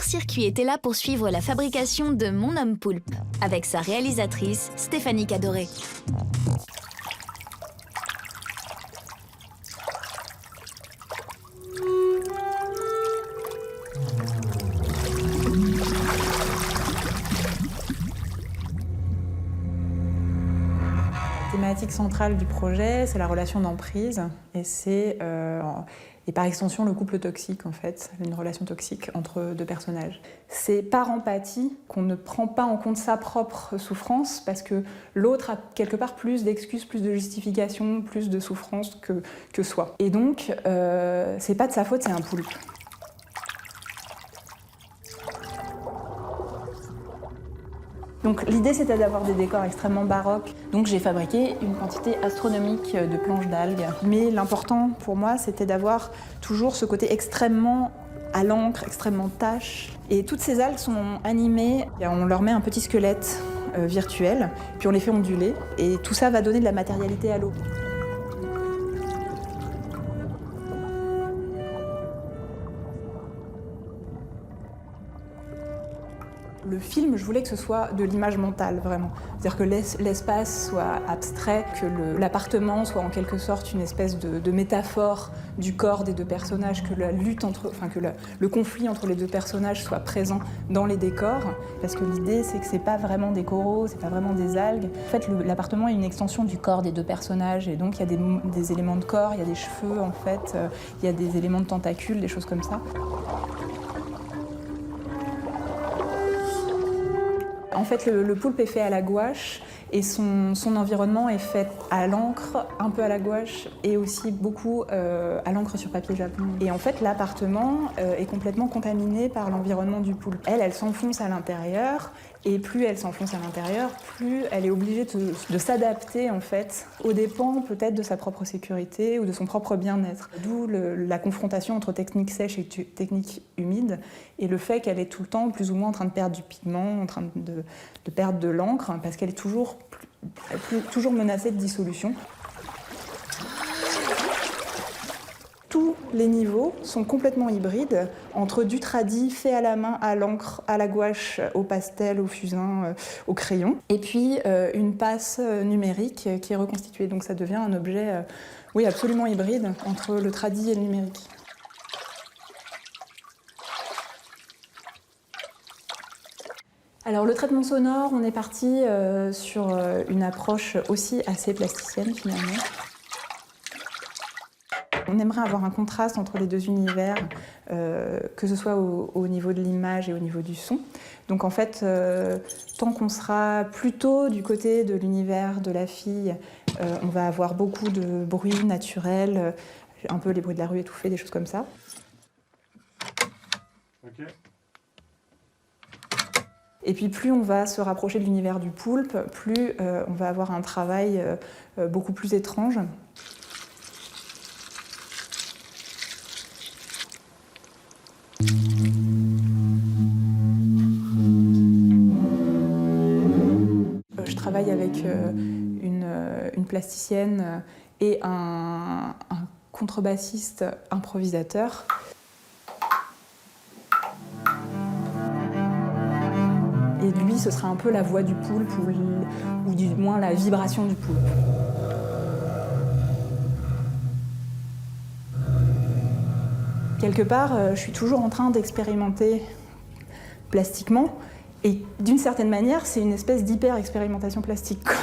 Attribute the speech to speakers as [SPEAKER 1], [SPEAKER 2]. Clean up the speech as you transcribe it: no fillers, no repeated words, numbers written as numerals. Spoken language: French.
[SPEAKER 1] court-circuit était là pour suivre la fabrication de Mon Homme Poulpe, avec sa réalisatrice Stéphanie Cadoré.
[SPEAKER 2] La thématique centrale du projet, c'est la relation d'emprise et c'est par extension le couple toxique en fait, une relation toxique entre deux personnages. C'est par empathie qu'on ne prend pas en compte sa propre souffrance parce que l'autre a quelque part plus d'excuses, plus de justifications, plus de souffrance que soi. Et donc, c'est pas de sa faute, c'est un poulpe. Donc l'idée c'était d'avoir des décors extrêmement baroques. Donc j'ai fabriqué une quantité astronomique de planches d'algues. Mais l'important pour moi c'était d'avoir toujours ce côté extrêmement à l'encre, extrêmement tache. Et toutes ces algues sont animées, et on leur met un petit squelette virtuel, puis on les fait onduler. Et tout ça va donner de la matérialité à l'eau. Le film, je voulais que ce soit de l'image mentale, vraiment. C'est-à-dire que l'espace soit abstrait, que l'appartement soit en quelque sorte une espèce de métaphore du corps des deux personnages, que la lutte que le conflit entre les deux personnages soit présent dans les décors. Parce que l'idée, c'est que c'est pas vraiment des coraux, c'est pas vraiment des algues. En fait, l'appartement est une extension du corps des deux personnages, et donc il y a des éléments de corps, il y a des cheveux, en fait, il y a des éléments de tentacules, des choses comme ça. En fait, le poulpe est fait à la gouache et son environnement est fait à l'encre, un peu à la gouache et aussi beaucoup à l'encre sur papier japon. Et en fait, l'appartement est complètement contaminé par l'environnement du poulpe. Elle s'enfonce à l'intérieur et plus elle s'enfonce à l'intérieur, plus elle est obligée de s'adapter en fait aux dépens peut-être de sa propre sécurité ou de son propre bien-être. D'où la confrontation entre technique sèche et technique humide et le fait qu'elle est tout le temps plus ou moins en train de perdre du pigment, en train de perdre de l'encre parce qu'elle est toujours menacée de dissolution. Tous les niveaux sont complètement hybrides, entre du tradi fait à la main, à l'encre, à la gouache, au pastel, au fusain, au crayon, et puis une passe numérique qui est reconstituée. Donc ça devient un objet absolument hybride entre le tradi et le numérique. Alors le traitement sonore, on est parti sur une approche aussi assez plasticienne finalement. On aimerait avoir un contraste entre les deux univers, que ce soit au niveau de l'image et au niveau du son. Donc en fait, tant qu'on sera plutôt du côté de l'univers de la fille, on va avoir beaucoup de bruits naturels, un peu les bruits de la rue étouffés, des choses comme ça. Okay. Et puis plus on va se rapprocher de l'univers du poulpe, plus on va avoir un travail beaucoup plus étrange. Je travaille avec une plasticienne et un contrebassiste improvisateur. Et lui, ce sera un peu la voix du poulpe ou du moins la vibration du poulpe. Quelque part, je suis toujours en train d'expérimenter plastiquement et d'une certaine manière, c'est une espèce d'hyper-expérimentation plastique, quoi.